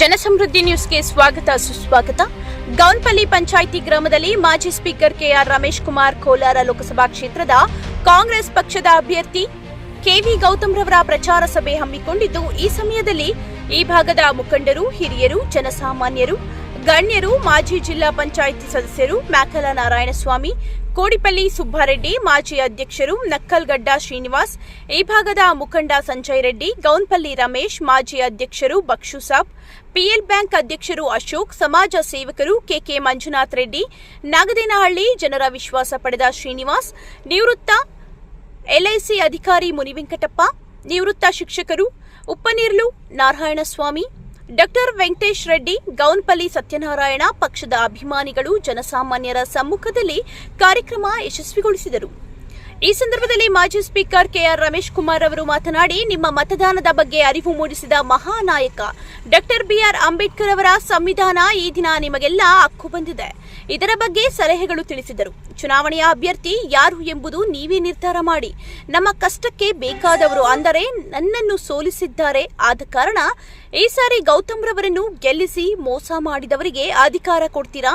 ಜನಸಮೃದ್ಧಿ ನ್ಯೂಸ್ಗೆ ಸ್ವಾಗತ ಸುಸ್ವಾಗತ. ಗೌನ್ಪಲ್ಲಿ ಪಂಚಾಯಿತಿ ಗ್ರಾಮದಲ್ಲಿ ಮಾಜಿ ಸ್ಪೀಕರ್ ಕೆಆರ್ ರಮೇಶ್ ಕುಮಾರ್ ಕೋಲಾರ ಲೋಕಸಭಾ ಕ್ಷೇತ್ರದ ಕಾಂಗ್ರೆಸ್ ಪಕ್ಷದ ಅಭ್ಯರ್ಥಿ ಕೆವಿ ಗೌತಮ್ ರವರ ಪ್ರಚಾರ ಸಭೆ ಹಮ್ಮಿಕೊಂಡಿದ್ದು, ಈ ಸಮಯದಲ್ಲಿ ಈ ಭಾಗದ ಮುಖಂಡರು, ಹಿರಿಯರು, ಜನಸಾಮಾನ್ಯರು, ಗಣ್ಯರು, ಮಾಜಿ ಜಿಲ್ಲಾ ಪಂಚಾಯಿತಿ ಸದಸ್ಯರು ಮ್ಯಾಕಲ ನಾರಾಯಣಸ್ವಾಮಿ, ಕೋಡಿಪಲ್ಲಿ ಸುಬ್ಬಾರೆಡ್ಡಿ, ಮಾಜಿ ಅಧ್ಯಕ್ಷರು ನಕ್ಕಲ್ಗಡ್ಡ ಶ್ರೀನಿವಾಸ್, ಈ ಭಾಗದ ಮುಖಂಡ ಸಂಜಯ್ ರೆಡ್ಡಿ, ಗೌನ್ಪಲ್ಲಿ ರಮೇಶ್, ಮಾಜಿ ಅಧ್ಯಕ್ಷರು ಬಕ್ಷು ಸಾಬ್, ಪಿಎಲ್ ಬ್ಯಾಂಕ್ ಅಧ್ಯಕ್ಷರು ಅಶೋಕ್, ಸಮಾಜ ಸೇವಕರು ಕೆಕೆ ಮಂಜುನಾಥ್ ರೆಡ್ಡಿ, ನಾಗದೇನಹಳ್ಳಿ ಜನರ ವಿಶ್ವಾಸ ಪಡೆದ ಶ್ರೀನಿವಾಸ್, ನಿವೃತ್ತ ಎಲ್ಐಸಿ ಅಧಿಕಾರಿ ಮುನಿವೆಂಕಟಪ್ಪ, ನಿವೃತ್ತ ಶಿಕ್ಷಕರು ಉಪ್ಪನೀರ್ಲು ನಾರಾಯಣಸ್ವಾಮಿ, ಡಾಕ್ಟರ್ ವೆಂಕಟೇಶ್ ರೆಡ್ಡಿ, ಗೌನ್ಪಲ್ಲಿ ಸತ್ಯನಾರಾಯಣ, ಪಕ್ಷದ ಅಭಿಮಾನಿಗಳು ಜನಸಾಮಾನ್ಯರ ಸಮ್ಮುಖದಲ್ಲಿ ಕಾರ್ಯಕ್ರಮ ಯಶಸ್ವಿಗೊಳಿಸಿದರು. ಈ ಸಂದರ್ಭದಲ್ಲಿ ಮಾಜಿ ಸ್ಪೀಕರ್ ಕೆಆರ್ ರಮೇಶ್ ಕುಮಾರ್ ಅವರು ಮಾತನಾಡಿ, ನಿಮ್ಮ ಮತದಾನದ ಬಗ್ಗೆ ಅರಿವು ಮೂಡಿಸಿದ ಮಹಾನಾಯಕ ಡಾಕ್ಟರ್ ಬಿಆರ್ ಅಂಬೇಡ್ಕರ್ ಅವರ ಸಂವಿಧಾನ ಈ ದಿನ ನಿಮಗೆಲ್ಲ ಹಕ್ಕು ಬಂದಿದೆ. ಇದರ ಬಗ್ಗೆ ಸಲಹೆಗಳು ತಿಳಿಸಿದರು. ಚುನಾವಣೆಯ ಅಭ್ಯರ್ಥಿ ಯಾರು ಎಂಬುದು ನೀವೇ ನಿರ್ಧಾರ ಮಾಡಿ. ನಮ್ಮ ಕಷ್ಟಕ್ಕೆ ಬೇಕಾದವರು ಅಂದರೆ ನನ್ನನ್ನು ಸೋಲಿಸಿದ್ದಾರೆ. ಆದ ಕಾರಣ ಈ ಸಾರಿ ಗೌತಮ್ ರವರನ್ನು ಗೆಲ್ಲಿಸಿ ಮೋಸ ಮಾಡಿದವರಿಗೆ ಅಧಿಕಾರ ಕೊಡ್ತೀರಾ,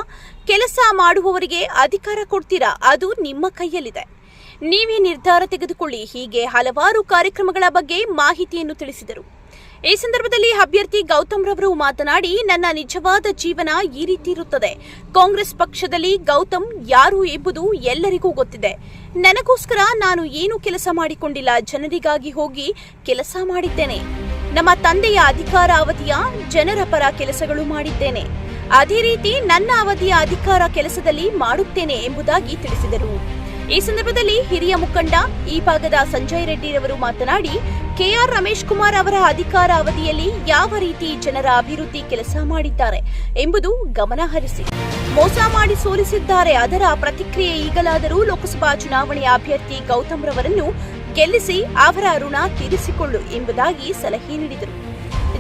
ಕೆಲಸ ಮಾಡುವವರಿಗೆ ಅಧಿಕಾರ ಕೊಡ್ತೀರಾ, ಅದು ನಿಮ್ಮ ಕೈಯಲ್ಲಿದೆ. ನೀವೇ ನಿರ್ಧಾರ ತೆಗೆದುಕೊಳ್ಳಿ. ಹೀಗೆ ಹಲವಾರು ಕಾರ್ಯಕ್ರಮಗಳ ಬಗ್ಗೆ ಮಾಹಿತಿಯನ್ನು ತಿಳಿಸಿದರು. ಈ ಸಂದರ್ಭದಲ್ಲಿ ಅಭ್ಯರ್ಥಿ ಗೌತಮ್ ರವರು ಮಾತನಾಡಿ, ನನ್ನ ನಿಜವಾದ ಜೀವನ ಈ ರೀತಿ ಇರುತ್ತದೆ. ಕಾಂಗ್ರೆಸ್ ಪಕ್ಷದಲ್ಲಿ ಗೌತಮ್ ಯಾರು ಎಂಬುದು ಎಲ್ಲರಿಗೂ ಗೊತ್ತಿದೆ. ನನಗೋಸ್ಕರ ನಾನು ಏನು ಕೆಲಸ ಮಾಡಿಕೊಂಡಿಲ್ಲ, ಜನರಿಗಾಗಿ ಹೋಗಿ ಕೆಲಸ ಮಾಡಿದ್ದೇನೆ. ನಮ್ಮ ತಂದೆಯ ಅಧಿಕಾರ ಅವಧಿಯ ಜನರ ಪರ ಕೆಲಸಗಳು ಮಾಡಿದ್ದೇನೆ. ಅದೇ ರೀತಿ ನನ್ನ ಅವಧಿಯ ಅಧಿಕಾರ ಕೆಲಸದಲ್ಲಿ ಮಾಡುತ್ತೇನೆ ಎಂಬುದಾಗಿ ತಿಳಿಸಿದರು. ಈ ಸಂದರ್ಭದಲ್ಲಿ ಹಿರಿಯ ಮುಖಂಡ ಈ ಭಾಗದ ಸಂಜಯ್ ರೆಡ್ಡಿರವರು ಮಾತನಾಡಿ, ಕೆಆರ್ ರಮೇಶ್ ಕುಮಾರ್ ಅವರ ಅಧಿಕಾರ ಅವಧಿಯಲ್ಲಿ ಯಾವ ರೀತಿ ಜನರ ಅಭಿವೃದ್ಧಿ ಕೆಲಸ ಮಾಡಿದ್ದಾರೆ ಎಂಬುದು ಗಮನ ಹರಿಸಿ ಮೋಸ ಮಾಡಿ ಸೋಲಿಸಿದ್ದಾರೆ. ಅದರ ಪ್ರತಿಕ್ರಿಯೆ ಈಗಲಾದರೂ ಲೋಕಸಭಾ ಚುನಾವಣೆಯ ಅಭ್ಯರ್ಥಿ ಗೌತಮ್ ರವರನ್ನು ಗೆಲ್ಲಿಸಿ ಅವರ ಋಣ ತೀರಿಸಿಕೊಳ್ಳು ಎಂಬುದಾಗಿ ಸಲಹೆ ನೀಡಿದರು.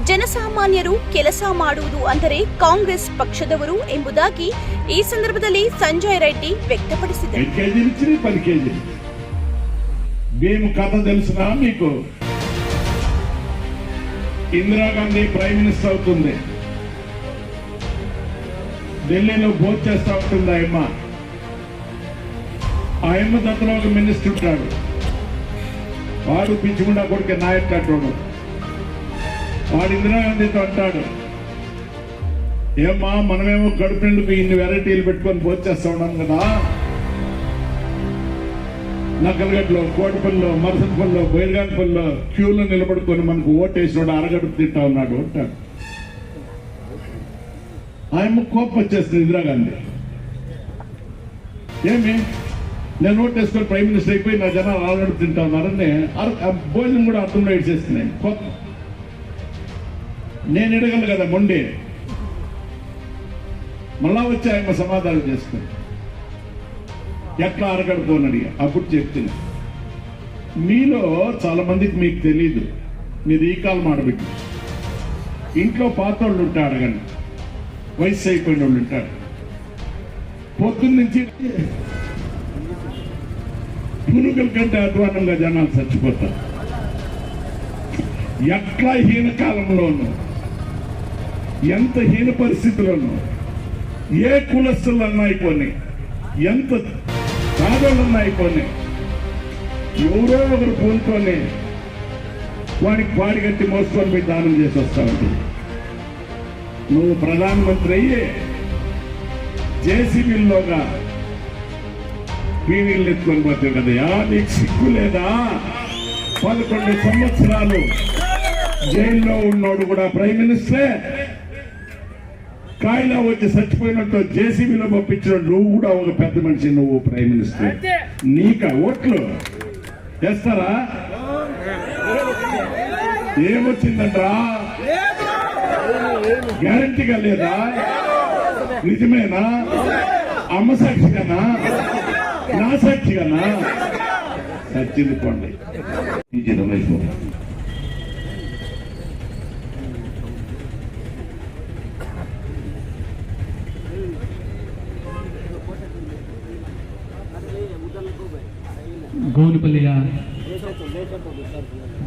ಜನಸಾಮಾನ್ಯರು ಕೆಲಸ ಮಾಡುವುದು ಅಂದರೆ ಕಾಂಗ್ರೆಸ್ ಪಕ್ಷದವರು ಎಂಬುದಾಗಿ ಈ ಸಂದರ್ಭದಲ್ಲಿ ಸಂಜಯ್ ರೆಡ್ಡಿ వ్యక్తపరిచారు. మీకు ఇందిరాగాంధీ ప్రైమ్ మినిస్టర్ అవుతుంది. ఢిల్లీలో భోజనం చేస్తూ ఉంటుంది ఆయమ్మ దగ్గర ఒక మినిస్టర్ ఉంటాడు. వాడు పిచ్చుకుండా కొడుకు నాయక్ కట్టోడు. వాడు ఇందిరాగాంధీతో అంటాడు, ఏమ్మా మనమేమో కడుపు నిండుకు ఇన్ని వెరైటీలు పెట్టుకొని భోజేస్తా ఉన్నాం కదా, నక్కలగడ్డలో, కోటిపల్లిలో, మరసంపల్లిలో, బైర్గాన్పల్లిలో క్యూలో నిలబడుకొని మనకు ఓటేసినోడు అరగడుపు తింటా ఉన్నాడు అంటాడు. ఆయమ్మ కోపం వచ్చేస్తుంది ఇందిరాగాంధీ. ఏమి నేను ఓటేసుకొని ప్రైమ్ మినిస్టర్ అయిపోయి నా జనాలు అరగడుపు తింటా ఉన్నారని భోజనం కూడా అర్థంలో ఇచ్చేస్తున్నాయి. కోపం నేను ఎడగలను కదా మొండి. మళ్ళా వచ్చి ఆయన సమాధానం చేసుకుని ఎట్లా అరగడుతోనడి అప్పుడు చెప్తున్నా. మీలో చాలా మందికి మీకు తెలీదు, మీరు ఈ కాలం ఆడబెట్టి ఇంట్లో పాత వాళ్ళు ఉంటారు, అడగండి. వయసు అయిపోయిన వాళ్ళు ఉంటారు. పొద్దున్న నుంచి పునుగుల కంటే అధ్వానంగా జనాలు చచ్చిపోతారు. ఎట్లా హీన కాలంలోనూ, ఎంత హీన పరిస్థితుల్లోనూ, ఏ కులస్తులన్నా అయిపోయి, ఎంత పేదోళ్ళన్నా అయిపోయి, ఎవరో ఒకరు పూనుకొని వాడికి పాడి కట్టి మోసుకొని పోయి దానం చేసి వస్తా ఉంటుంది. నువ్వు ప్రధానమంత్రి అయ్యి జేసీబీల్లోగా పీవీలు ఎత్తుకొని పోతావు కదయా, నీకు సిగ్గు లేదా? 11 సంవత్సరాలు జైల్లో ఉన్నోడు కూడా ప్రైమ్ మినిస్టరే. కాయిలా వచ్చి చచ్చిపోయినట్టు జేసీబీలో పంపించిన నువ్వు కూడా ఒక పెద్ద మనిషి, నువ్వు ప్రైమ్ మినిస్టర్. నీక ఓట్లు చేస్తారా? ఏమొచ్చిందంటరా? గ్యారంటీగా లేదా? నిజమేనా? అమ్మ సాక్షిగానా? నా సాక్షిగానా? సచ్చింది పండి రమేష్. ಗೌನಪಲ್ಲಿಯ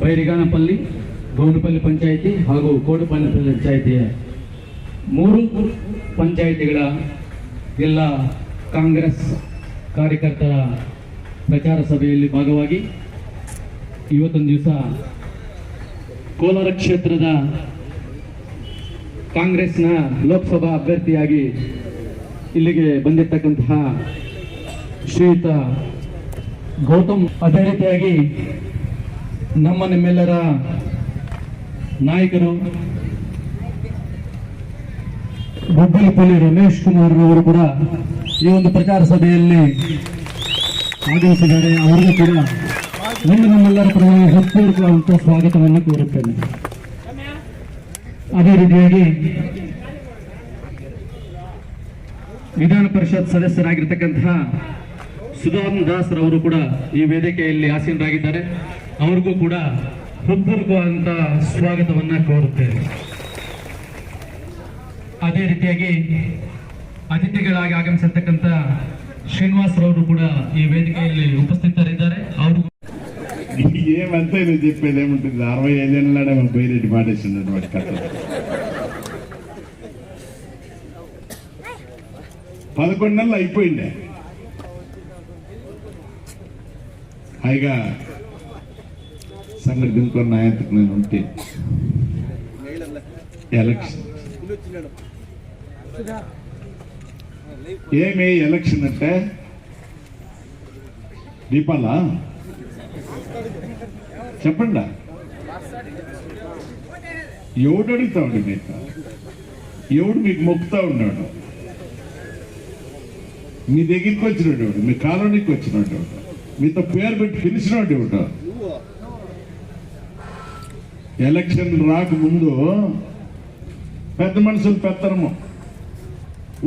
ಬೈರಿಗಾನಪಲ್ಲಿ ಗೌನಪಲ್ಲಿ ಪಂಚಾಯಿತಿ ಹಾಗೂ ಕೋಡಿಪಲ್ಲಿ ಪಂಚಾಯಿತಿಯ ಮೂರು ಪಂಚಾಯಿತಿಗಳ ಎಲ್ಲ ಕಾಂಗ್ರೆಸ್ ಕಾರ್ಯಕರ್ತರ ಪ್ರಚಾರ ಸಭೆಯಲ್ಲಿ ಭಾಗವಾಗಿ ಇವತ್ತೊಂದು ದಿವಸ ಕೋಲಾರ ಕ್ಷೇತ್ರದ ಕಾಂಗ್ರೆಸ್ನ ಲೋಕಸಭಾ ಅಭ್ಯರ್ಥಿಯಾಗಿ ಇಲ್ಲಿಗೆ ಬಂದಿರತಕ್ಕಂತಹ ಶ್ರೀಯುತ ಗೌತಮ್, ಅದೇ ರೀತಿಯಾಗಿ ನಿಮ್ಮೆಲ್ಲರ ನಾಯಕರು ಬೊಬ್ಬಲಪಲ್ಲಿ ರಮೇಶ್ ಕುಮಾರ್ ಅವರು ಕೂಡ ಈ ಒಂದು ಪ್ರಚಾರ ಸಭೆಯಲ್ಲಿ ಆಗಮಿಸಿದ್ದಾರೆ. ಅವರಿಗೂ ಕೂಡ ನಮ್ಮೆಲ್ಲರ ಪರವಾಗಿ ಹೃತ್ಪೂರ್ವಕವಾದಂತಹ ಸ್ವಾಗತವನ್ನು ಕೋರುತ್ತೇನೆ. ಅದೇ ರೀತಿಯಾಗಿ ವಿಧಾನ ಪರಿಷತ್ ಸದಸ್ಯರಾಗಿರ್ತಕ್ಕಂತಹ ಸುಧಾನ್ ದಾಸ್ ರವರು ಕೂಡ ಈ ವೇದಿಕೆಯಲ್ಲಿ ಆಸೀನರಾಗಿದ್ದಾರೆ. ಅವ್ರಿಗೂ ಕೂಡ ಹೃತ್ಪೂರ್ವಕವಾದಂತಹ ಸ್ವಾಗತವನ್ನ ಕೋರುತ್ತೇನೆ. ಅದೇ ರೀತಿಯಾಗಿ ಅತಿಥಿಗಳಾಗಿ ಆಗಮಿಸಿರ್ತಕ್ಕಂಥ ಶ್ರೀನಿವಾಸ್ ರವರು ಕೂಡ ಈ ವೇದಿಕೆಯಲ್ಲಿ ಉಪಸ್ಥಿತರಿದ್ದಾರೆ. ಅವರು ఏమంతా నేను చెప్పేది ఏముంటుంది, 65 ఏళ్ళనే మన పేరెడ్డి పాడేసినటువంటి కథ. 11 నెలలు అయిపోయింది. హాయిగా సంగతి దినుకొని నాయకుడికి నేను ఉంటే ఎలక్షన్ ఏమి ఎలక్షన్ అంటే దీపాలా చెప్పండి. ఎవడు అడుగుతా ఉండి మీకు, ఎవడు మీకు మొక్కుతా ఉన్నాడు, మీ దగ్గరికి వచ్చినాడు ఎవడు, మీ కాలనీకి వచ్చినాడు ఎవడు, మీతో పేరు పెట్టి పిలిచినాడు ఎవడు. ఎలక్షన్ రాకముందు పెద్ద మనుషులు పెత్తనము,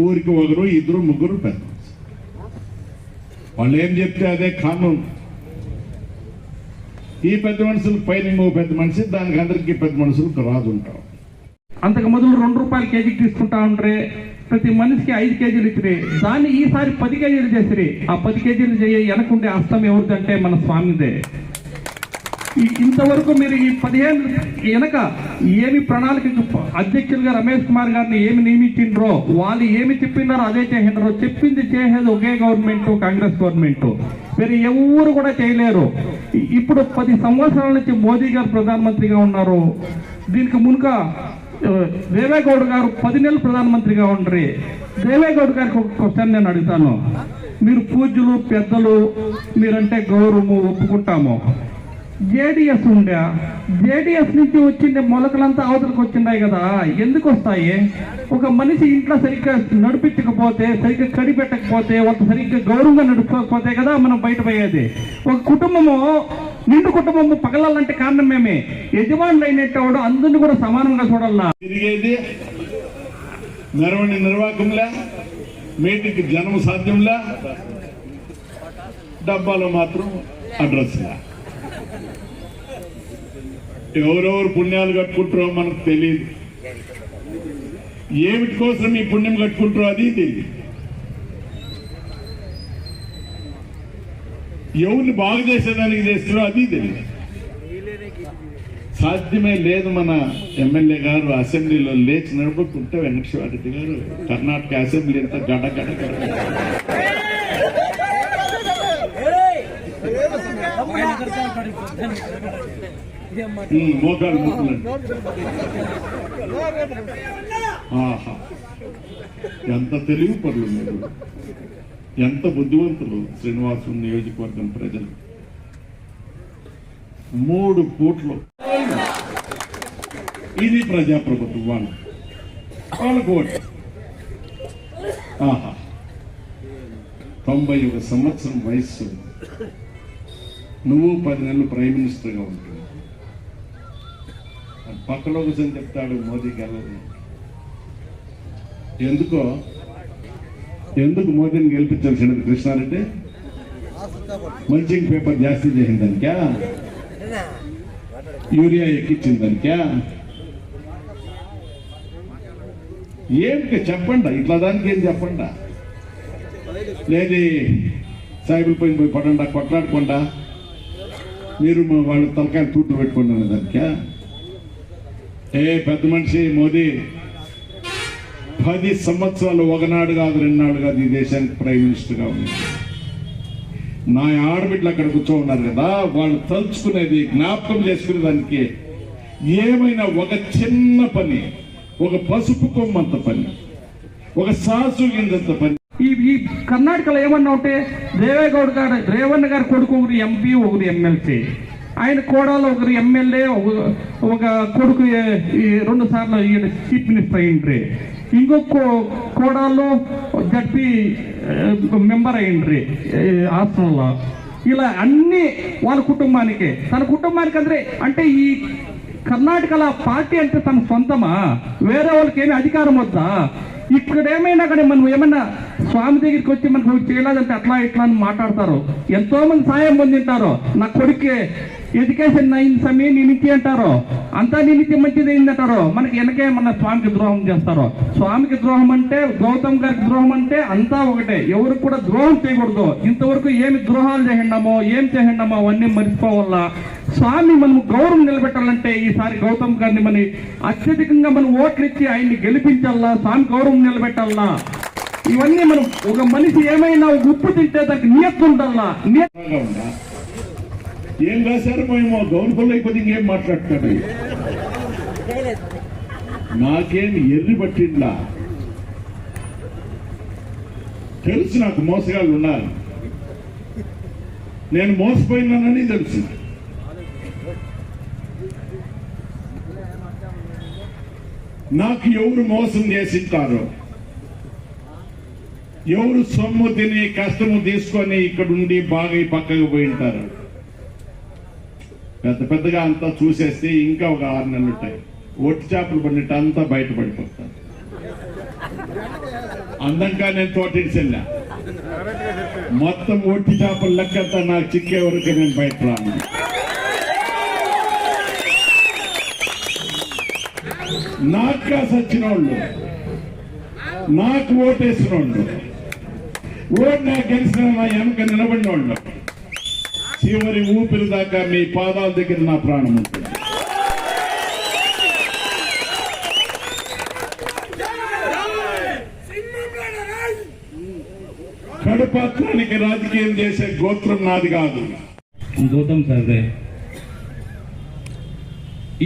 ఊరికి ఒకరు ఇద్దరు ముగ్గురు పెద్ద మనుషులు, వాళ్ళు ఏం చెప్తే అదే కానూన్. ఈ పెద్ద మనుషులకు పైన ఇంకో పెద్ద మనిషి, దానికి అందరికీ పెద్ద మనుషులకు రాదు ఉంటాం. అంతకు మొదలు 2 రూపాయలు కేజీకి తీసుకుంటా ఉండ్రే, ప్రతి మనిషికి 5 కేజీలు ఇచ్చిరి. దాన్ని ఈసారి 10 కేజీలు చేసిరి. ఆ 10 కేజీలు వెనకుండే అస్తం ఎవరిదంటే మన స్వామిదే. ఇంతవరకు మీరు ఈ 15 వెనక ఏమి ప్రణాళిక అధ్యక్షులుగా రమేష్ కుమార్ గారిని ఏమి నియమించిండ్రో, వాళ్ళు ఏమి చెప్పినారో అదే చేసిండ్రో. చెప్పింది చేసేది ఒకే గవర్నమెంట్, కాంగ్రెస్ గవర్నమెంట్. వేరే ఎవరు కూడా చేయలేరు. ఇప్పుడు 10 సంవత్సరాల నుంచి మోదీ గారు ప్రధానమంత్రిగా ఉన్నారు. దీనికి మునుక దేవేగౌడ గారు 10 నెలలు ప్రధానమంత్రిగా ఉండరు. దేవేగౌడ గారికి ఒక క్వశ్చన్ నేను అడుగుతాను. మీరు పూజ్యులు, పెద్దలు, మీరంటే గౌరవము ఒప్పుకుంటాము. జేడిఎస్ ఉండే, జేడిఎస్ నుంచి వచ్చిండే మొలకలంతా అవతలకు వచ్చిన్నాయి కదా, ఎందుకు వస్తాయి? ఒక మనిషి ఇంట్లో సరిగ్గా నడిపించకపోతే, సరిగ్గా కడిపెట్టకపోతే, ఒక సరిగ్గా గౌరవంగా నడుపుకోకపోతే కదా మనం బయటపోయేది. ఒక కుటుంబము, నిండు కుటుంబము పగలాలంటే కారణమేమే యజమానులు అయినట్టు అందరినీ కూడా సమానంగా చూడాలా. తిరిగేది నిర్వాహకంలా, మీటింగ్కి జనం సాధ్యంలా, డబ్బాలో మాత్రం అడ్రస్లా. ఎవరెవరు పుణ్యాలు కట్టుకుంటారో మనకు తెలియదు. ఏమిటి కోసం ఈ పుణ్యం కట్టుకుంటారో అది తెలియదు. ఎవరిని బాగు చేసేదానికి చేస్తారో అది తెలియదు. సాధ్యమే లేదు. మన ఎమ్మెల్యే గారు అసెంబ్లీలో లేచి నడుపుకుంటే వెంకటేశ్వర రెడ్డి గారు కర్ణాటక అసెంబ్లీ అంతా గడ గడ గడ మోకాలు ముక్కులండి. ఆహా, ఎంత తెలివి పనులు మీరు, ఎంత బుద్ధివంతులు శ్రీనివాసం నియోజకవర్గం ప్రజలు. 3 కోట్లు ఇది ప్రజాప్రభుత్వం. వాళ్ళకు ఓటు. ఆహా, 91 సంవత్సరం వయస్సు, నువ్వు 10 నెలలు ప్రైమ్ మినిస్టర్గా ఉంటుంది. పక్కలో కూర్చొని చెప్తాడు మోదీ గెలవదు. ఎందుకు మోదీని గెలిపించాల్సినది కృష్ణారెడ్డి? మల్చింగ్ పేపర్ జాస్తి చేసిందానికా, యూరియా ఎక్కించిందానికా, ఏమిటి చెప్పండి. ఇట్లా దానికి ఏం చెప్పండి. లేదు సాయిబుల్ పైన పోయి పడండా, కొట్లాడకుండా మీరు వాళ్ళు తలకాయలు తూట్లు పెట్టుకుంటున్న దానికా? ఏ పెద్ద మనిషి మోదీ 10 సంవత్సరాలు ఒకనాడు కాదు 2 నాడు కాదు ఈ దేశానికి ప్రైమ్ మినిస్టర్గా ఉంది. నా ఆడబిడ్డలు అక్కడ కూర్చో ఉన్నారు కదా, వాళ్ళు తలుచుకునేది జ్ఞాపకం చేసుకునే దానికి ఏమైనా ఒక చిన్న పని, ఒక పసుపు కొమ్మంత పని, ఒక సాసు గింజంత పని. ఈ కర్ణాటకలో ఏమన్నా ఉంటే రేవణ్ గారి కొడుకు ఒకరు ఎంపీ, ఒకరు ఎమ్మెల్సీ, ఆయన కోడలు ఒకరు ఎమ్మెల్యే, ఒక కొడుకు 2 సార్లు చీఫ్ మినిస్టర్ అయ్యిండ్రి, ఇంకొక కోడలు జడ్పీ మెంబర్ అయ్యిండ్రి హాస్టల్లో. ఇలా అన్ని వాళ్ళ కుటుంబానికి, తన కుటుంబానికి అంటే ఈ కర్ణాటకలో పార్టీ అంటే తన సొంతమా? వేరే వాళ్ళకి ఏమి అధికారం వద్దా? ఇక్కడ ఏమైనా కానీ మనం ఏమన్నా స్వామి దగ్గరికి వచ్చి మనకు చేయలేదంటే అట్లా ఇట్లా అని మాట్లాడతారు. ఎంతో మంది సాయం పొందింటారు. నా కొడుకు ఎడ్యుకేషన్ అయింది సమయం నీతి అంటారు, అంతా నీతి మంచిది అయిందంటారు. మనకి వెనకే మన స్వామికి ద్రోహం చేస్తారు. స్వామికి ద్రోహం అంటే, గౌతమ్ గారికి ద్రోహం అంటే అంతా ఒకటే. ఎవరికి కూడా ద్రోహం చేయకూడదు. ఇంతవరకు ఏమి ద్రోహాలు చేసిండామో ఏం చేసిండామో అవన్నీ మర్చిపోవాలా. స్వామి మనం గౌరవం నిలబెట్టాలంటే ఈసారి గౌతమ్ గారిని మన అత్యధికంగా మనం ఓట్లు ఇచ్చి ఆయన్ని గెలిపించాలా, స్వామి గౌరవం నిలబెట్టాలా. ఇవన్నీ మనం ఒక మనిషి ఏమైనా ఉప్పు తింటే దానికి నియత్తు ఉండాలా. ఏం రాశారు మేము గౌన్పల్లి అయిపోతే ఇంకేం మాట్లాడతాడు. నాకేం ఎర్రి పట్టిండ్లా తెలుసు, నాకు మోసగాళ్ళు ఉన్నారు, నేను మోసపోయినానని తెలుసు. నాకు ఎవరు మోసం చేసింటారో, ఎవరు సొమ్ము తిని కష్టము తీసుకొని ఇక్కడుండి బాగా పక్కకు పోయింటారు, పెద్ద పెద్దగా అంతా చూసేస్తే ఇంకా ఒక 6 నెలలు ఉంటాయి. ఒట్టి చేపలు పడినట్టు అంతా బయటపడిపోతాను. అందంగా నేను తోటించెళ్ళా, మొత్తం ఒట్టి చేపల లెక్కంతా నాకు చిక్కే వరకు నేను బయట రాను. నాకు కాసి వచ్చిన వాళ్ళు, నాకు ఓటేసిన వాళ్ళు, ఓటు నాకు గెలిచిన నా వెనక నిలబడిన వాళ్ళు, చివరి ఊపిరి దాకా మీ పాదాల దగ్గర నా ప్రాణం ఉంటుంది. కడుపాత్రానికి రాజకీయం చేసే గోత్రం నాది కాదు. ಗೌತಮ್ ಸರ್ರೆ,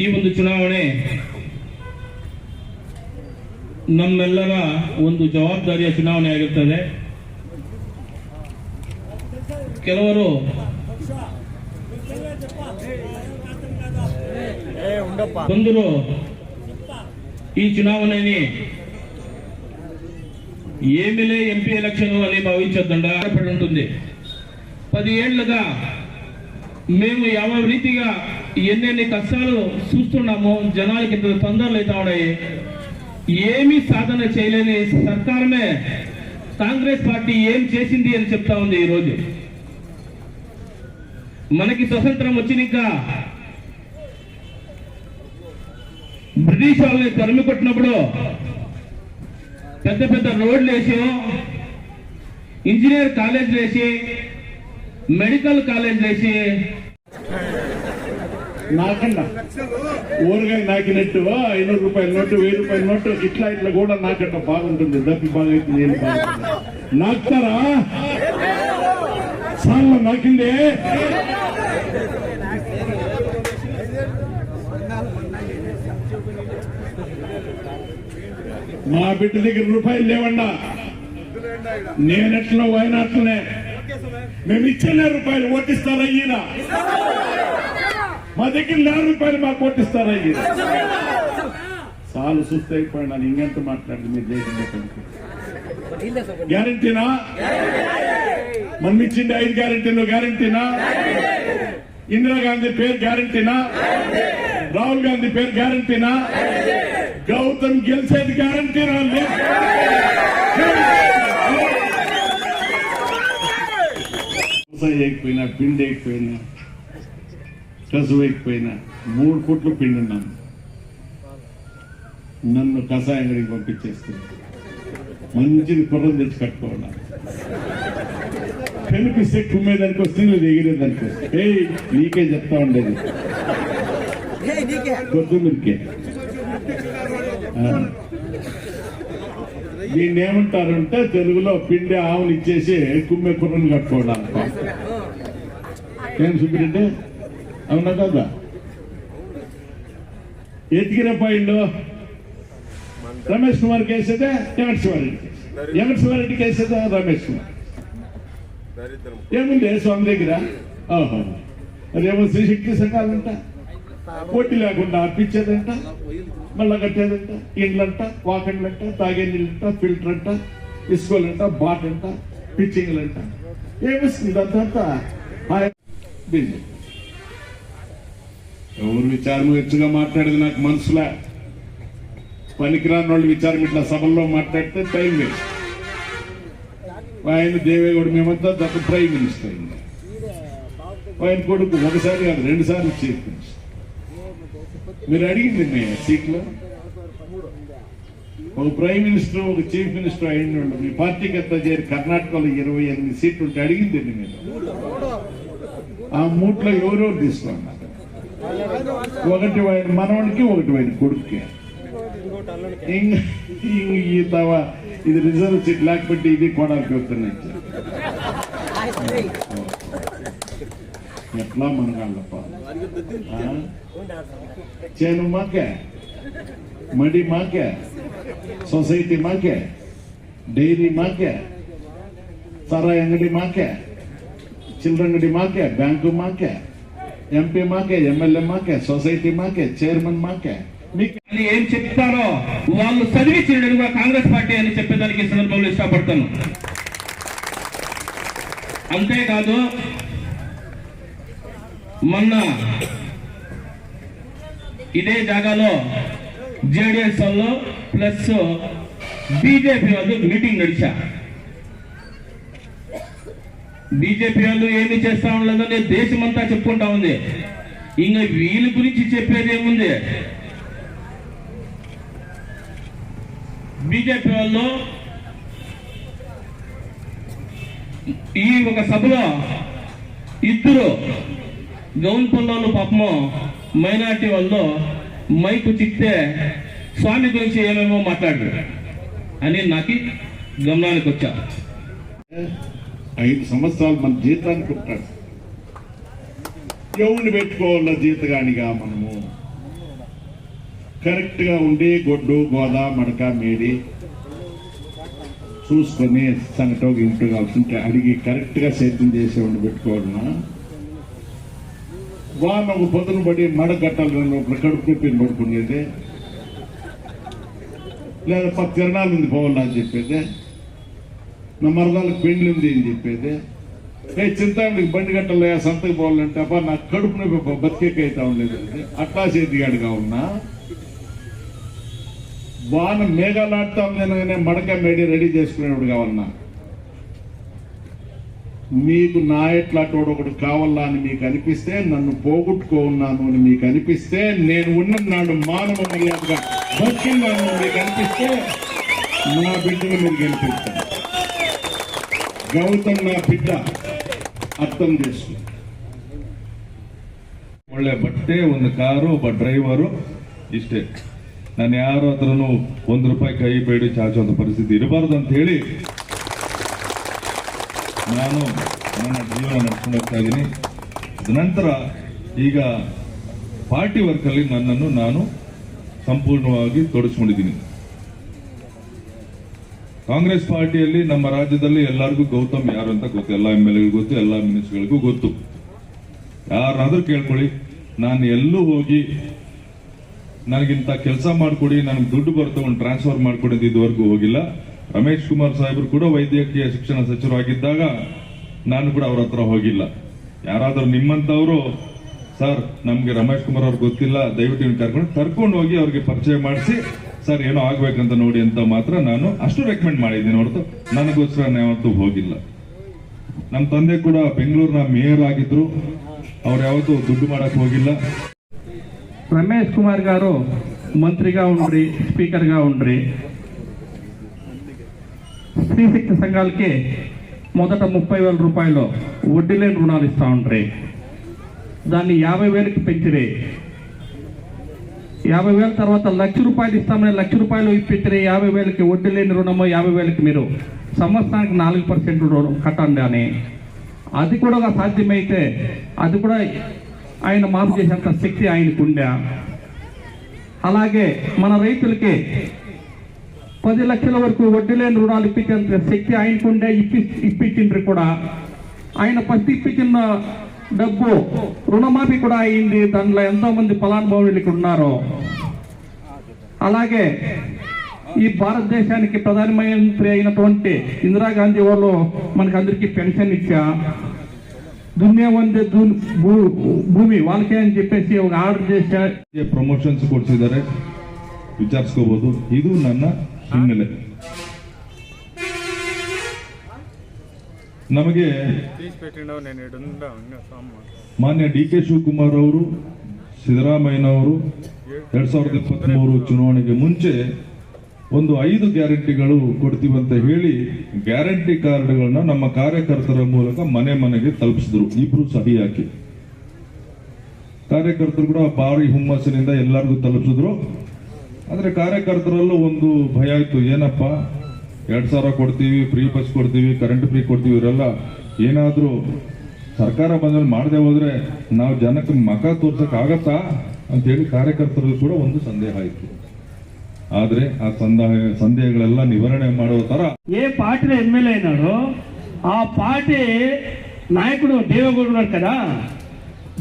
ಈ ಒಂದು ಚುನಾವಣೆ ನಮ್ಮೆಲ್ಲರ ಒಂದು ಜವಾಬ್ದಾರಿಯ ಚುನಾವಣೆ ಆಗಿರುತ್ತದೆ. ಕೆಲವರು కొందరు ఈ చునావణని ఏమిలే ఎంపీ ఎలక్షన్ అని భావించొద్దండి. పడి ఉంటుంది. 10 ఏళ్లుగా మేము ಯಾವ రీతిగా ఎన్నెన్ని కష్టాలు చూస్తున్నామో, జనాలకి ఇంత తొందరలు అవుతా ఉన్నాయి. ఏమీ సాధన చేయలేని సర్కారమే కాంగ్రెస్ పార్టీ ఏం చేసింది అని చెప్తా ఉంది. ఈరోజు మనకి స్వతంత్రం వచ్చినాక బ్రిటిష్ వాళ్ళని తరిమి కొట్టినప్పుడు పెద్ద పెద్ద రోడ్లు వేసి, ఇంజనీర్ కాలేజీలు వేసి, మెడికల్ కాలేజీలు వేసి, నాకన్నా ఊరగాయ నాకినట్టు 500 రూపాయల నోటు, 1000 రూపాయల నోటు ఇట్లా కూడా నాకన్నా బాగుంటుంది. దప్పి బాగైతే నేను నాకుతారా? సార్లు నాకిందే. మా బిడ్డ దగ్గర రూపాయలు లేవండా, నేనెట్లో వైనాట్లనే. మేము ఇచ్చిన రూపాయలు ఓటిస్తారా ఈయన? మా దగ్గర 4 రూపాయలు మాకు ఓటిస్తారా ఈయన? చాలు సుస్థ అయిపోయినా ఇంకెంత మాట్లాడి మీరు చేసిన గ్యారంటీనా? మనం ఇచ్చింది 5 గ్యారంటీలు గ్యారంటీనా? ఇందిరాగాంధీ పేరు గ్యారంటీనా? రాహుల్ గాంధీ పేరు గ్యారంటీనా? గౌతమ్ గెలిచేది గ్యారంటీనా? వేయకపోయినా, పిండి వేయకపోయినా, కసు వేయకపోయినా 3 కోట్లు పిండి ఉన్నాను. నన్ను కషాయం గడికి పంపించేస్తుంది. మంచిది కుర్రం తెచ్చి కట్టుకోవాలి. కనిపిస్తే కుమ్మేదానికి వస్తే నువ్వు ఎగిరేదానికి వస్తే నీకే చెప్తా ఉండేది. కొద్దిమిరికే దీన్ని ఏమంటారంటే తెలుగులో పిండి ఆవులు ఇచ్చేసి కుమ్మె కుర్రను కట్టుకోవడానికి. ఏం సుబ్బిరెడ్డి అవునా కదా? ఎతికిన పాయిండు రమేష్ కుమార్ కేసేదా ఎగట్ శివారెడ్డి కేసేదా రమేష్ కుమార్ ఏముంది స్వామి దగ్గర? ఓహో, అదేమో శ్రీశక్తి సంఘాలంట, పోటీ లేకుండా అర్పించేదంట, మళ్ళా కట్టేదంట, ఇండ్లంట, వాకండ్లంట, తాగే నీళ్ళంట, ఫిల్టర్ అంట, ఇసుకోలంట, బాట్ అంట, పిచ్చింగ్లంట, ఏమిస్తుంది అంతా బిజీ. ఎవరు విచారం హెచ్చుగా మాట్లాడేది నాకు మనసులా. పనికిరాని వాళ్ళు విచారం ఇట్లా సభల్లో మాట్లాడితే టైం వేస్ట్. ఆయన దేవేగౌడ మేమంతా దక్క ప్రైమ్ మినిస్టర్ అయింది. ఆయన కొడుకు ఒకసారి కాదు 2 సార్లు చీఫ్ మినిస్టర్. మీరు అడిగింది మీ సీట్లో ఒక ప్రైమ్ మినిస్టర్, ఒక చీఫ్ మినిస్టర్ అయింది. మీ పార్టీకి అంతా చేరి కర్ణాటకలో 28 సీట్లు ఉంటే అడిగింది మీరు. ఆ 3లో ఎవరెవరు తీసుకున్నారు? ఒకటి ఆయన మనవడికి, ఒకటి ఆయన కొడుకుకి. ఈ తవా ఇది రిజర్వ్ సీట్ లేకపోతే ఇది కోడాలకి వస్తున్నాయి. ఎట్లా మనగాళ్ళప్ప? చేను మాకే, మడి మాకే, సొసైటీ మాకే, డైరీ మాకే, సరాయి అంగడి మాకే, చిల్లరంగడి మాకే, బ్యాంకు మాకే, ఎంపీ మాకే, ఎమ్మెల్యే మాకే, సొసైటీ మాకే, చైర్మన్ మాకే. మీకు ఏం చెప్తారో వాళ్ళు చదివించడం కాంగ్రెస్ పార్టీ అని చెప్పేదానికి ఈ సందర్భంలో ఇష్టపడతాను. అంతేకాదు మొన్న ఇదే జాగాలో జేడిఎస్ వాళ్ళు ప్లస్ బీజేపీ వాళ్ళు మీటింగ్ నడిచా. బీజేపీ వాళ్ళు ఏమి చేస్తా ఉండలేదని దేశమంతా చెప్పుకుంటా ఉంది. ఇంకా వీళ్ళ గురించి చెప్పేది ఏముంది? బీజేపీ వాళ్ళు ఈ ఒక సభలో 2 గౌన్ పొల్లోళ్ళు పాపము మైనార్టీ వాళ్ళు మైకు చిక్తే స్వామి గురించి ఏమేమో మాట్లాడారు అని నాకు గమనానికి వచ్చా. 5 సంవత్సరాలు మన జీతానికి ఉంటాడు. ఎవరిని పెట్టుకోవాల జీతగానిగా? మనము కరెక్ట్ గా ఉండి గొడ్డు గోదా మడక మేడి చూసుకొని సంగటో ఇంటూ కావాల్సింటే అడిగి కరెక్ట్ గా సేద్యం చేసేవాడిని పెట్టుకోవాలన్నా? వాన ఒక పొద్దున పడి మడగట్టాలని ఒక కడుపు నొప్పిని పడుకునేది, లేదా 10 తిరణాలు ఉంది పోవాలని అని చెప్పేది, నా మరదాలకు పెండ్లు ఉంది అని చెప్పేది, చింతామణికి బండి గట్టలు సంతకి పోవాలంటే అబ్బా నాకు కడుపు నొప్పి బతికేకైతా ఉండలేదు. అట్లా చేతిగాడిగా ఉన్నా వాన మేఘాలాడుతా ఉందనగానే మడక మేడి రెడీ చేసుకునేవాడు కావాలన్నా. మీకు నా ఎట్లాంటి ఒకటి కావాలా అని మీకు అనిపిస్తే, నన్ను పోగొట్టుకో ఉన్నాను అని మీకు అనిపిస్తే, నేను ఉన్ననాడు మానవ మర్యాదగా బతికిన్నాను మీకు అనిపిస్తే, నా బిడ్డను మీరు గెలిపిస్తాను. గౌతమ్ నా బిడ్డ, ಅರ್ಥಂ చేసుకుని ಒಳ್ಳೆ ಬಟ್ಟೆ, ಒಂದು ಕಾರು, ಒಬ್ಬ ಡ್ರೈವರು, ಇಷ್ಟೇ. ನಾನು ಯಾರ ಹತ್ರನೂ ₹1 ಕೈ ಬೇಡಿ ಚಾಚುವಂತ ಪರಿಸ್ಥಿತಿ ಇರಬಾರ್ದು ಅಂತ ಹೇಳಿ ನಾನು ನನ್ನ ಜೀವನ ನಡೆಸ್ಕೊಂಡು ಹೋಗ್ತಾ ಇದ್ದೀನಿ. ನಂತರ ಈಗ ಪಾರ್ಟಿ ವರ್ಕಲ್ಲಿ ನನ್ನನ್ನು ನಾನು ಸಂಪೂರ್ಣವಾಗಿ ತೊಡಗಿಸ್ಕೊಂಡಿದ್ದೀನಿ. ಕಾಂಗ್ರೆಸ್ ಪಾರ್ಟಿಯಲ್ಲಿ ನಮ್ಮ ರಾಜ್ಯದಲ್ಲಿ ಎಲ್ಲರಿಗೂ ಗೌತಮ್ ಯಾರು ಅಂತ ಗೊತ್ತು, ಎಲ್ಲ MLA ಗೊತ್ತು, ಎಲ್ಲ ಮಿನಿಸ್ಟರ್ಗಳಿಗೂ ಗೊತ್ತು. ಯಾರಾದ್ರೂ ಕೇಳ್ಕೊಳ್ಳಿ, ನಾನು ಎಲ್ಲೂ ಹೋಗಿ ನನಗಿಂತ ಕೆಲಸ ಮಾಡಿಕೊಡಿ, ನನಗೆ ದುಡ್ಡು ಬರುತ್ತೆ ಒಂದು ಟ್ರಾನ್ಸ್ಫರ್ ಮಾಡಿಕೊಡಿ ಅಂತ ಇದುವರೆಗೂ ಹೋಗಿಲ್ಲ. ರಮೇಶ್ ಕುಮಾರ್ ಸಾಹೇಬರು ಕೂಡ ವೈದ್ಯಕೀಯ ಶಿಕ್ಷಣ ಸಚಿವರಾಗಿದ್ದಾಗ ನಾನು ಕೂಡ ಅವ್ರ ಹತ್ರ ಹೋಗಿಲ್ಲ. ಯಾರಾದ್ರೂ ನಿಮ್ಮಂತವರು ಸರ್ ನಮ್ಗೆ ರಮೇಶ್ ಕುಮಾರ್ ಅವ್ರಿಗೆ ಗೊತ್ತಿಲ್ಲ, ದಯವಿಟ್ಟು ಕರ್ಕೊಂಡು ಹೋಗಿ ಅವ್ರಿಗೆ ಪರಿಚಯ ಮಾಡಿಸಿ ಸರ್ ಏನೋ ಆಗ್ಬೇಕಂತ ನೋಡಿ ಅಂತ ಮಾತ್ರ ನಾನು ಅಷ್ಟು ರೆಕಮೆಂಡ್ ಮಾಡಿದ್ದೀನಿ ಹೊರತು ನನಗೋಸ್ಕರ ನಾನು ಯಾವತ್ತೂ ಹೋಗಿಲ್ಲ. ನಮ್ಮ ತಂದೆ ಕೂಡ ಬೆಂಗಳೂರಿನ ಮೇಯರ್ ಆಗಿದ್ರು, ಅವ್ರು ಯಾವತ್ತೂ ದುಡ್ಡು ಮಾಡಕ್ ಹೋಗಿಲ್ಲ. రమేష్ కుమార్ గారు మంత్రిగా ఉండ్రి, స్పీకర్గా ఉండ్రి. స్త్రీ శక్తి సంఘాలకి మొదట 30,000 రూపాయలు వడ్డీ లేని రుణాలు ఇస్తా ఉండ్రి. దాన్ని 50,000కి పెంచిరి. 50,000 తర్వాత ₹1,00,000 ఇస్తామని ₹1,00,000 ఇప్పించారు. 50,000కి వడ్డీ లేని రుణము, 50,000కి మీరు సంవత్సరానికి 4% రుణం కట్టండి అని. అది కూడా సాధ్యమైతే అది కూడా ఆయన మాఫీ చేసేంత శక్తి ఆయనకు ఉండే. అలాగే మన రైతులకి 10 లక్షల వరకు వడ్డీ లేని రుణాలు ఇప్పించేంత శక్తి ఆయనకు ఉండే. ఇప్పించిండ్రు కూడా. ఆయన ఫస్ట్ ఇప్పించిన డబ్బు రుణమాఫీ కూడా అయింది. దాంట్లో ఎంతో మంది ఫలానుభవులు ఇక్కడ ఉన్నారు. అలాగే ఈ భారతదేశానికి ప్రధానమంత్రి అయినటువంటి ఇందిరాగాంధీ వాళ్ళు మనకు అందరికీ పెన్షన్ ఇచ్చా, ದುನಿಯಾ ಒಂದೇ ಭೂಮಿ ವಾಲ್ಕೆ ಅಂತ చెప్పేసి ఒక ಆರ್ಡರ್ చేసి ಪ್ರಮೋಷನ್ಸ್ ಕೊಡ್ಸಿದ್ದಾರೆ, ವಿಚಾರಿಸ್ಕೋಬಹುದು. ಇದು ನನ್ನ ಹಿನ್ನೆಲೆ. ನಮಗೆ ಮಾನ್ಯ DK ಶಿವಕುಮಾರ್ ಅವರು, ಸಿದ್ದರಾಮಯ್ಯನವರು 2023 ಚುನಾವಣೆಗೆ ಮುಂಚೆ ಒಂದು 5 ಗ್ಯಾರಂಟಿಗಳು ಕೊಡ್ತೀವಂತ ಹೇಳಿ ಗ್ಯಾರಂಟಿ ಕಾರ್ಡ್ಗಳನ್ನ ನಮ್ಮ ಕಾರ್ಯಕರ್ತರ ಮೂಲಕ ಮನೆ ಮನೆಗೆ ತಲುಪಿಸಿದ್ರು. ಇಬ್ರು ಸಹಿ ಹಾಕಿ ಕಾರ್ಯಕರ್ತರು ಕೂಡ ಭಾರಿ ಹುಮ್ಮಸ್ಸಿನಿಂದ ಎಲ್ಲರಿಗೂ ತಲುಪಿಸಿದ್ರು. ಆದ್ರೆ ಕಾರ್ಯಕರ್ತರಲ್ಲೂ ಒಂದು ಭಯ ಇತ್ತು, ಏನಪ್ಪ 2,000 ಕೊಡ್ತೀವಿ, ಫ್ರೀ ಬಸ್ ಕೊಡ್ತೀವಿ, ಕರೆಂಟ್ ಫ್ರೀ ಕೊಡ್ತೀವಿ, ಇವರೆಲ್ಲ ಏನಾದ್ರೂ ಸರ್ಕಾರ ಬಂದಲ್ಲಿ ಮಾಡದೆ ಹೋದ್ರೆ ನಾವು ಜನಕ್ಕೆ ಮಖ ತೋರ್ಸಕ್ ಆಗತ್ತಾ ಅಂತ ಹೇಳಿ ಕಾರ್ಯಕರ್ತರಲ್ಲಿ ಕೂಡ ಒಂದು ಸಂದೇಹ ಇತ್ತು. ಆದ್ರೆ ಆ ಸಂದೇಹಗಳೆಲ್ಲ ನಿವಾರಣೆ ಮಾಡೋ ತರ ఏ పార్టీలో ఎమ్మెల్యే అయినాడో ఆ పార్టీ నాయకుడు దేవగౌడు ఉన్నాడు కదా,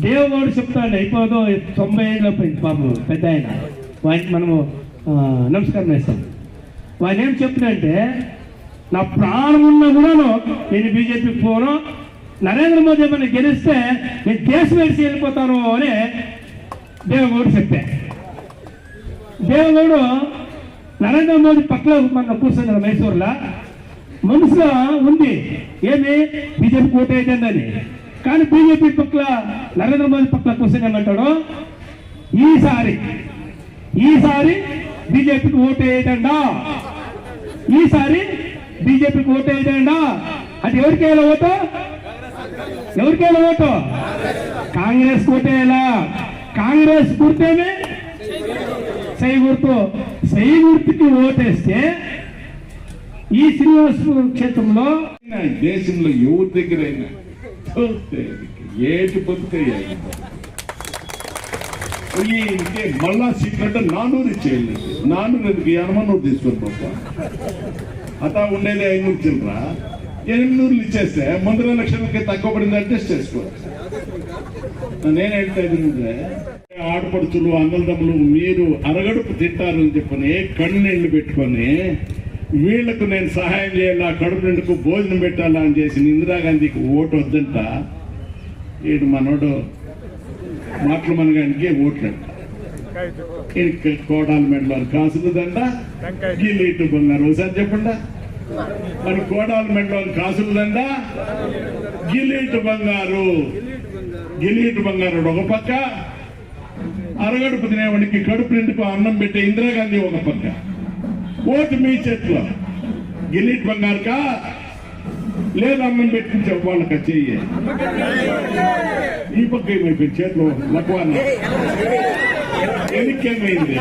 దేవగౌడు చెప్తాడు అయిపోదు 90 ఏళ్ళ పాపం పెద్ద ఆయన, వానికి మనము నమస్కారం వేస్తాం. వాడు ఏం చెప్తున్నాడంటే, నా ప్రాణం ఉన్నా కూడాను నేను బీజేపీకి పోను, నరేంద్ర మోదీ ఏమైనా గెలిస్తే నేను దేశం వేసి వెళ్ళిపోతాను అని దేవగౌడు చెప్పా. దేవగౌడు నరేంద్ర మోదీ పక్కన మన కూర్చున్నారు మైసూరులో, మనసులో ఉంది ఏమి బీజేపీ ఓటేయదండి. కానీ బీజేపీ పక్కల నరేంద్ర మోదీ పక్కన కూర్చొని ఏమంటాడు, ఈసారి బీజేపీకి ఓటేయదండా, ఈసారి బీజేపీకి ఓటేయదండా. అది ఎవరికేలా ఓటు, ఎవరికేలా ఓటు? కాంగ్రెస్ ఓటేయాలా. కాంగ్రెస్ గుర్తేమే సై గుర్తు, సై గుర్తుకి ఓటేస్తే ఈ శ్రీనివాసపురం క్షేత్రంలో దేశంలో ఎవరి దగ్గరైనా ఏటి బతుకయ్యాయి మళ్ళా సీట్లంటే 400 ఇచ్చేయండి. 400కి 800 తీసుకొని పాప అతా ఉండేది 500 చిల్లరా, 800 ఇచ్చేస్తే 100 లక్షలకి తక్కువ పడింది అడ్జస్ట్ చేసుకోవచ్చు. నేను ఏంటంటే ఆడపడుచులు అన్నదమ్ములు మీరు అరగడుపు తింటారు అని చెప్పని కన్నీళ్లు పెట్టుకొని వీళ్లకు నేను సహాయం చేయాలా, కడుపు నిండుకు భోజనం పెట్టాలా అని చేసి ఇందిరాగాంధీకి ఓటు వద్దంట. ఈడు మనోడు మాటలు మనగానికి ఓట్లంట. కోడాల మెడలో కాసులు దండ, గిల్లీటు బంగారు. ఒకసారి చెప్పండి, మరి కోడాల మెడలో కాసులు దండ, గిల్లీటు బంగారు. గిల్లీటు బంగారు ఒక పక్క, అరగడుపు తినేవాడికి కడుపు నిండుకు అన్నం పెట్టే ఇందిరాగాంధీ ఒక పక్క. ఓటు మీ చేతిలో. గిల్లీట్ బంగారుకా లేదు అన్నం పెట్టించే వాళ్ళకి చెయ్యి. ఈ పక్క ఏమైపోయింది చేతిలో లక్వాన ఎనికేమైంది.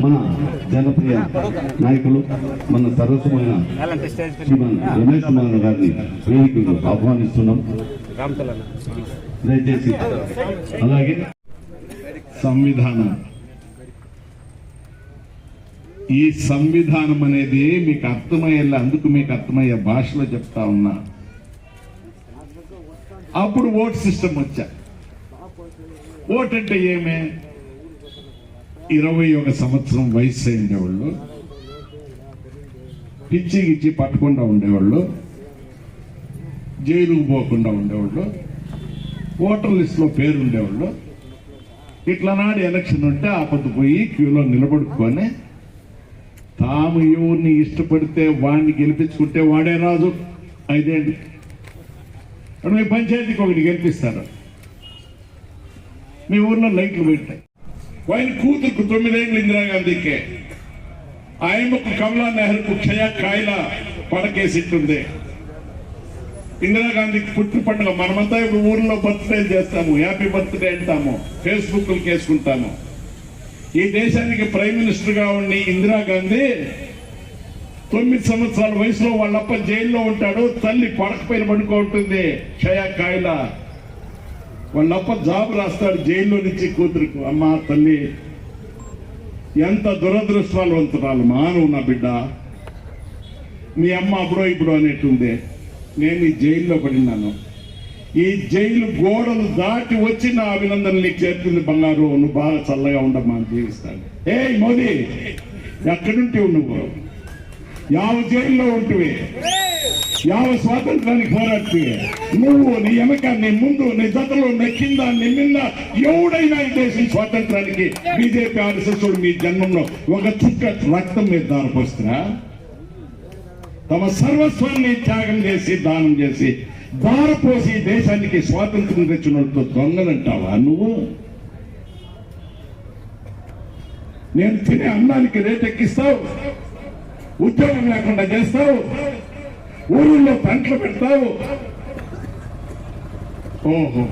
మన జనప్రియ నాయకులు మన సరస్వమైన శ్రీమాన్ రమేష్ కుమార్ గారిని వేదికకు ఆహ్వానిస్తున్నాం. దయచేసి. అలాగే సంవిధానం, ఈ సంవిధానం అనేది మీకు అర్థమయ్యేలా, అందుకు మీకు అర్థమయ్యే భాషలో చెప్తా ఉన్నా. అప్పుడు ఓట్ సిస్టమ్ వచ్చా. ఓట్ అంటే ఏమే, 21 సంవత్సరం వయసు అయిన వాళ్ళు పిచ్చి గిచ్చి పట్టకుండా ఉండేవాళ్ళు, జైలుకు పోకుండా ఉండేవాళ్ళు, ఓటర్ లిస్టులో పేరు ఉండేవాళ్ళు. ఇట్లా నాడు ఎలక్షన్ ఉంటే ఆపద పోయి క్యూలో నిలబడుకొని తాము ఎవరిని ఇష్టపడితే వాడిని గెలిపించుకుంటే వాడే రాజు. 5 ఏళ్ళు మీ పంచాయతీకి ఒకటి గెలిపిస్తారు, మీ ఊర్లో లైట్లు పెట్టాయి. ఆయన కూతురుకు 9 ఏళ్ళు ఇందిరాగాంధీకే, ఆయమ్మకు కమలా నెహ్రూకు క్షయ కాయల పడకేసిట్టుంది. ఇందిరాగాంధీకి పుట్టిన పండుగ మనమంతా ఇప్పుడు ఊర్లో బర్త్డే చేస్తాము, హ్యాపీ బర్త్డే అంటాము, ఫేస్బుక్లు వేసుకుంటాము. ఈ దేశానికి ప్రైమ్ మినిస్టర్ గా ఉండి ఇందిరాగాంధీ 9 సంవత్సరాల వయసులో వాళ్ళప్ప జైల్లో ఉంటాడు, తల్లి పడక పైన పడుకుంటుంది క్షయ కాయల. వాళ్ళప్ప జాబ్ రాస్తాడు జైల్లో నుంచి కూతురుకు. అమ్మ తల్లి ఎంత దురదృష్టవంతురాలు మానవు నా బిడ్డ, మీ అమ్మ అప్పుడో ఇప్పుడు అనేట్టుంది. నేను ఈ జైల్లో పడినాను, ఈ జైలు గోడలు దాటి వచ్చి నా అభినందనలు నీకు చేరుతుంది బంగారు, నువ్వు బాగా చల్లగా ఉండమ్మా అని జీవిస్తాను. ఏ మోదీ ఎక్కడుంటావు నువ్వు? యావ జైల్లో ఉంటువి, యావ స్వాతంత్రానికి పోరాడుతువి నువ్వు. నీ వెనక, నీ ముందు, నీ జతలో, నీ కింద, నీ మీద ఎవడైనా ఈ దేశం స్వాతంత్రానికి బీజేపీ ఆర్ఎస్ఎస్ మీ జన్మంలో ఒక చుక్క రక్తం మీద దారిపోస్తున్నా? తమ సర్వస్వాన్ని త్యాగం చేసి దానం చేసి దారపోసి దేశానికి స్వాతంత్రం తెచ్చిన వాళ్ళతో దొంగలంటావా నువ్వు? నేను తినే అన్నానికి రేట్ ఎక్కిస్తావు, ఉద్యోగం లేకుండా చేస్తావు, ఊళ్ళో పంటలు పెడతావు. ఓహో